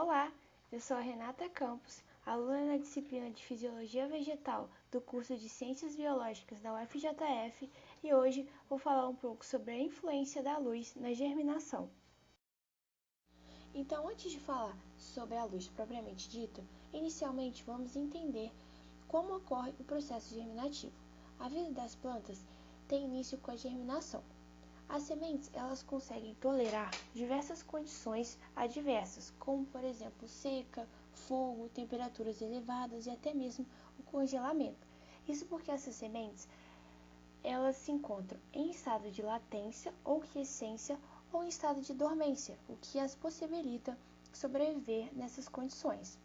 Olá, eu sou a Renata Campos, aluna na disciplina de Fisiologia Vegetal do curso de Ciências Biológicas da UFJF e hoje vou falar um pouco sobre a influência da luz na germinação. Então, antes de falar sobre a luz propriamente dita, inicialmente vamos entender como ocorre o processo germinativo. A vida das plantas tem início com a germinação. As sementes, elas conseguem tolerar diversas condições adversas, como, por exemplo, seca, fogo, temperaturas elevadas e até mesmo o congelamento. Isso porque essas sementes, elas se encontram em estado de latência ou quiescência ou em estado de dormência, o que as possibilita sobreviver nessas condições.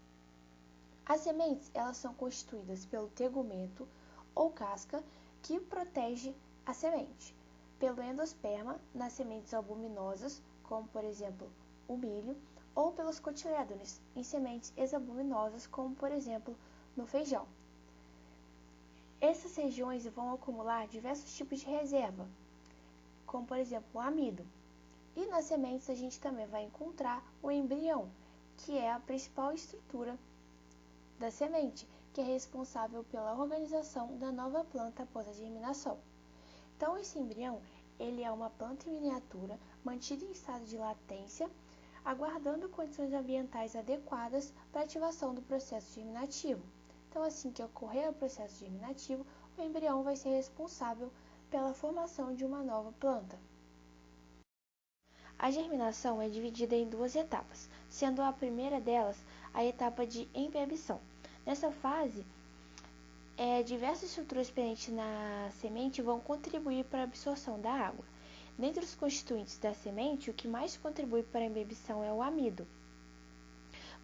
As sementes, elas são constituídas pelo tegumento ou casca que protege a semente, pelo endosperma nas sementes albuminosas, como por exemplo o milho, ou pelos cotilédones em sementes exalbuminosas, como por exemplo no feijão. Essas regiões vão acumular diversos tipos de reserva, como por exemplo o amido. E nas sementes a gente também vai encontrar o embrião, que é a principal estrutura da semente, que é responsável pela organização da nova planta após a germinação. Então, esse embrião, ele é uma planta em miniatura, mantida em estado de latência, aguardando condições ambientais adequadas para a ativação do processo germinativo. Então, assim que ocorrer o processo germinativo, o embrião vai ser responsável pela formação de uma nova planta. A germinação é dividida em duas etapas, sendo a primeira delas a etapa de embebição. Nessa fase, diversas estruturas presentes na semente vão contribuir para a absorção da água. Dentre os constituintes da semente, o que mais contribui para a embebição é o amido,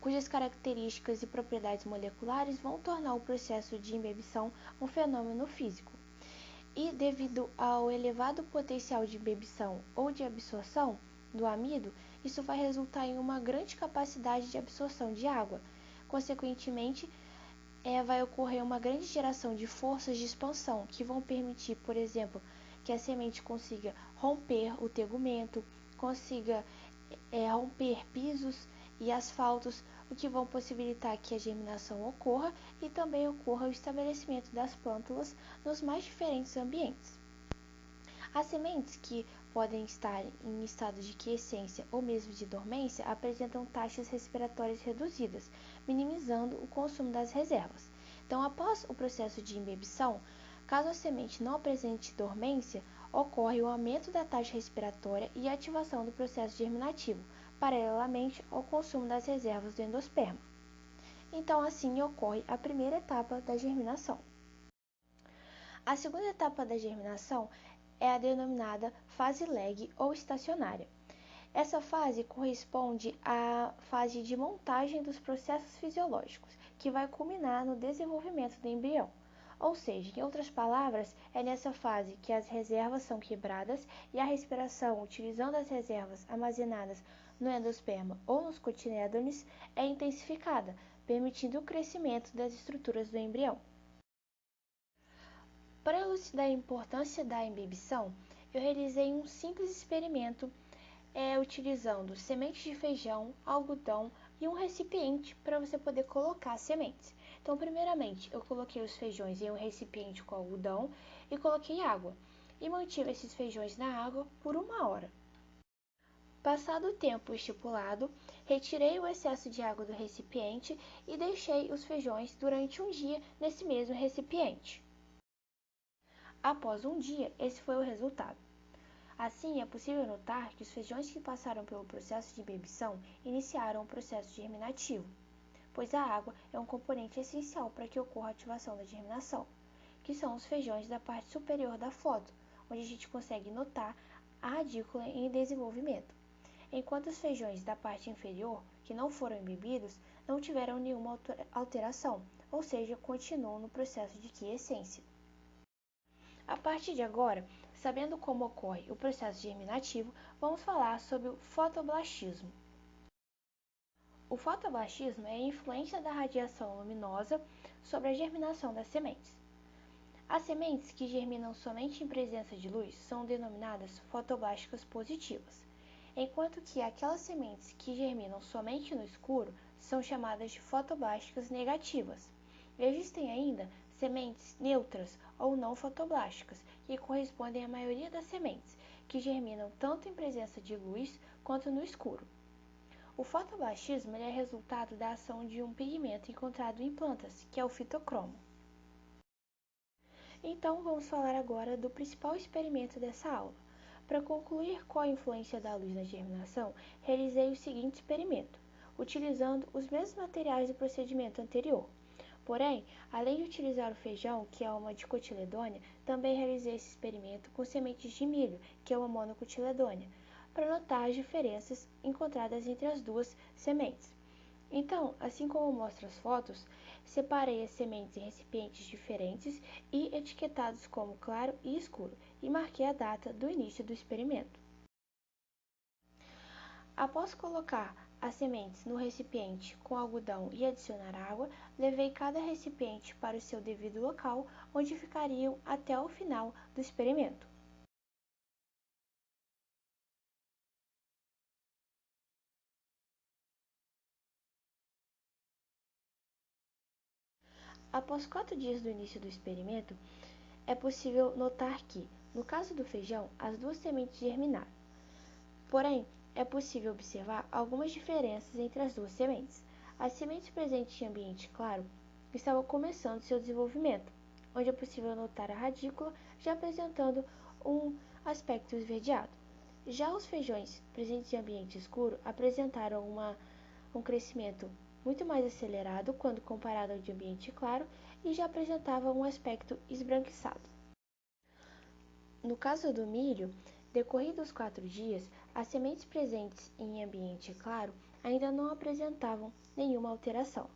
cujas características e propriedades moleculares vão tornar o processo de embebição um fenômeno físico. E devido ao elevado potencial de embebição ou de absorção do amido, isso vai resultar em uma grande capacidade de absorção de água. Consequentemente, vai ocorrer uma grande geração de forças de expansão que vão permitir, por exemplo, que a semente consiga romper o tegumento, consiga romper pisos e asfaltos, o que vão possibilitar que a germinação ocorra e também ocorra o estabelecimento das plântulas nos mais diferentes ambientes. As sementes que podem estar em estado de quiescência ou mesmo de dormência apresentam taxas respiratórias reduzidas, minimizando o consumo das reservas. Então, após o processo de embebição, caso a semente não apresente dormência, ocorre o aumento da taxa respiratória e a ativação do processo germinativo, paralelamente ao consumo das reservas do endosperma. Então, assim ocorre a primeira etapa da germinação. A segunda etapa da germinação é a denominada fase lag ou estacionária. Essa fase corresponde à fase de montagem dos processos fisiológicos, que vai culminar no desenvolvimento do embrião. Ou seja, em outras palavras, é nessa fase que as reservas são quebradas e a respiração, utilizando as reservas armazenadas no endosperma ou nos cotilédones, é intensificada, permitindo o crescimento das estruturas do embrião. Para elucidar a importância da embebição, eu realizei um simples experimento utilizando sementes de feijão, algodão e um recipiente para você poder colocar as sementes. Então, primeiramente, eu coloquei os feijões em um recipiente com algodão e coloquei água. E mantive esses feijões na água por 1 hora. Passado o tempo estipulado, retirei o excesso de água do recipiente e deixei os feijões durante um dia nesse mesmo recipiente. Após um dia, esse foi o resultado. Assim, é possível notar que os feijões que passaram pelo processo de embebição iniciaram o processo germinativo, pois a água é um componente essencial para que ocorra a ativação da germinação, que são os feijões da parte superior da foto, onde a gente consegue notar a radícula em desenvolvimento, enquanto os feijões da parte inferior, que não foram embebidos, não tiveram nenhuma alteração, ou seja, continuam no processo de quiescência. A partir de agora, sabendo como ocorre o processo germinativo, vamos falar sobre o fotoblastismo. O fotoblastismo é a influência da radiação luminosa sobre a germinação das sementes. As sementes que germinam somente em presença de luz são denominadas fotoblásticas positivas. enquanto que aquelas sementes que germinam somente no escuro são chamadas de fotoblásticas negativas. Existem ainda sementes neutras ou não fotoblásticas, que correspondem à maioria das sementes, que germinam tanto em presença de luz quanto no escuro. O fotoblastismo é resultado da ação de um pigmento encontrado em plantas, que é o fitocromo. Então, vamos falar agora do principal experimento dessa aula. Para concluir qual a influência da luz na germinação, realizei o seguinte experimento, utilizando os mesmos materiais do procedimento anterior. Porém, além de utilizar o feijão, que é uma dicotiledônia, também realizei esse experimento com sementes de milho, que é uma monocotiledônia, para notar as diferenças encontradas entre as duas sementes. Então, assim como mostram as fotos, separei as sementes em recipientes diferentes e etiquetados como claro e escuro, e marquei a data do início do experimento. Após colocar as sementes no recipiente com algodão e adicionar água, levei cada recipiente para o seu devido local, onde ficariam até o final do experimento. Após 4 dias do início do experimento, é possível notar que, no caso do feijão, as duas sementes germinaram. Porém, é possível observar algumas diferenças entre as duas sementes. As sementes presentes em ambiente claro estavam começando seu desenvolvimento, onde é possível notar a radícula já apresentando um aspecto esverdeado. Já os feijões presentes em ambiente escuro apresentaram um crescimento muito mais acelerado quando comparado ao de ambiente claro e já apresentavam um aspecto esbranquiçado. No caso do milho, decorridos os 4 dias, as sementes presentes em ambiente claro ainda não apresentavam nenhuma alteração,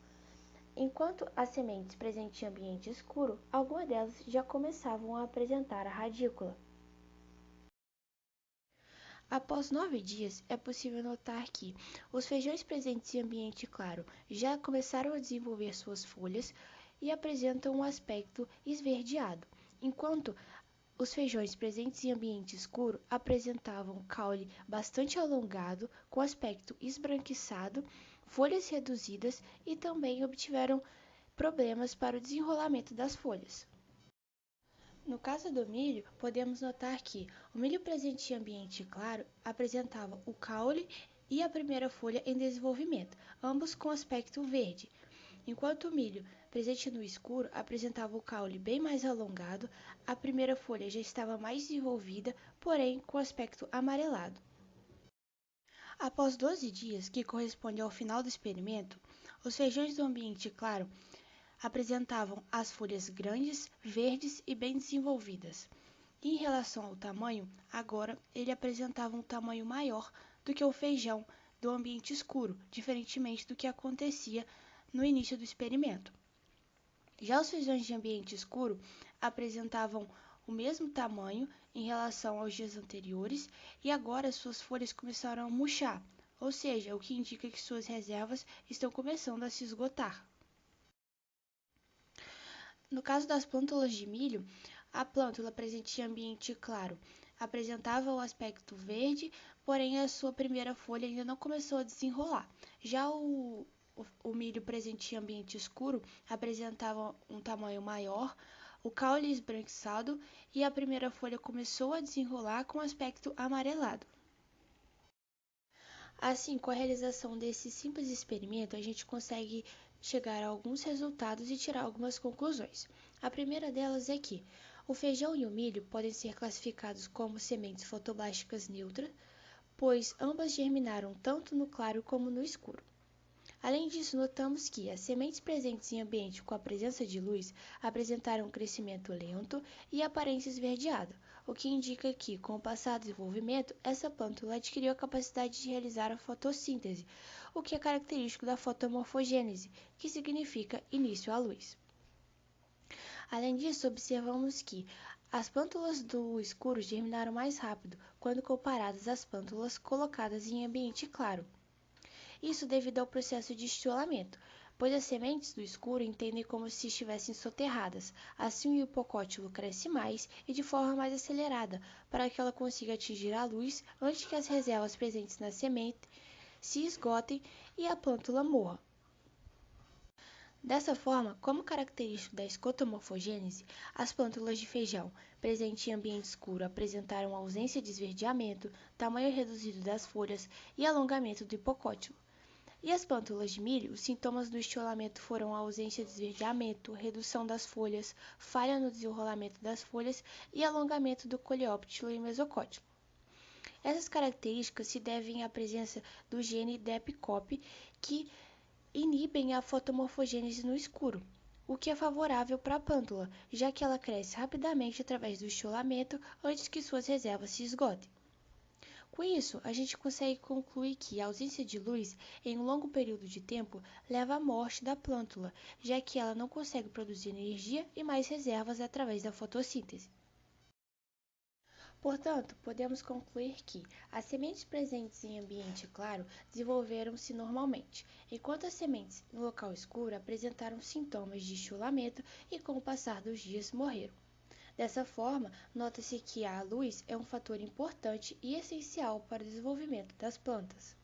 enquanto as sementes presentes em ambiente escuro, algumas delas já começavam a apresentar a radícula. Após 9 dias, é possível notar que os feijões presentes em ambiente claro já começaram a desenvolver suas folhas e apresentam um aspecto esverdeado, enquanto os feijões presentes em ambiente escuro apresentavam caule bastante alongado, com aspecto esbranquiçado, folhas reduzidas e também obtiveram problemas para o desenrolamento das folhas. No caso do milho, podemos notar que o milho presente em ambiente claro apresentava o caule e a primeira folha em desenvolvimento, ambos com aspecto verde, enquanto o milho presente no escuro apresentava o caule bem mais alongado, a primeira folha já estava mais desenvolvida, porém com aspecto amarelado. Após 12 dias, que corresponde ao final do experimento, os feijões do ambiente claro apresentavam as folhas grandes, verdes e bem desenvolvidas. Em relação ao tamanho, agora ele apresentava um tamanho maior do que o feijão do ambiente escuro, diferentemente do que acontecia no início do experimento. Já os feijões de ambiente escuro apresentavam o mesmo tamanho em relação aos dias anteriores e agora suas folhas começaram a murchar, ou seja, o que indica que suas reservas estão começando a se esgotar. No caso das plântulas de milho, a plântula presente em ambiente claro apresentava o aspecto verde, porém a sua primeira folha ainda não começou a desenrolar. Já o milho presente em ambiente escuro apresentava um tamanho maior, o caule esbranquiçado e a primeira folha começou a desenrolar com aspecto amarelado. Assim, com a realização desse simples experimento, a gente consegue chegar a alguns resultados e tirar algumas conclusões. A primeira delas é que o feijão e o milho podem ser classificados como sementes fotoblásticas neutras, pois ambas germinaram tanto no claro como no escuro. Além disso, notamos que as sementes presentes em ambiente com a presença de luz apresentaram um crescimento lento e aparência esverdeada, o que indica que, com o passar do desenvolvimento, essa plântula adquiriu a capacidade de realizar a fotossíntese, o que é característico da fotomorfogênese, que significa início à luz. Além disso, observamos que as plântulas do escuro germinaram mais rápido quando comparadas às plântulas colocadas em ambiente claro. Isso devido ao processo de estiolamento, pois as sementes do escuro entendem como se estivessem soterradas. Assim, o hipocótilo cresce mais e de forma mais acelerada, para que ela consiga atingir a luz antes que as reservas presentes na semente se esgotem e a plântula morra. Dessa forma, como característico da escotomorfogênese, as plântulas de feijão, presentes em ambiente escuro, apresentaram ausência de esverdeamento, tamanho reduzido das folhas e alongamento do hipocótilo. E as plântulas de milho, os sintomas do estiolamento foram a ausência de esverdeamento, redução das folhas, falha no desenrolamento das folhas e alongamento do coleóptilo e mesocótilo. Essas características se devem à presença do gene DEP-COP, que inibem a fotomorfogênese no escuro, o que é favorável para a plântula, já que ela cresce rapidamente através do estiolamento antes que suas reservas se esgotem. Com isso, a gente consegue concluir que a ausência de luz em um longo período de tempo leva à morte da plântula, já que ela não consegue produzir energia e mais reservas através da fotossíntese. Portanto, podemos concluir que as sementes presentes em ambiente claro desenvolveram-se normalmente, enquanto as sementes no local escuro apresentaram sintomas de estiolamento e, com o passar dos dias, morreram. Dessa forma, nota-se que a luz é um fator importante e essencial para o desenvolvimento das plantas.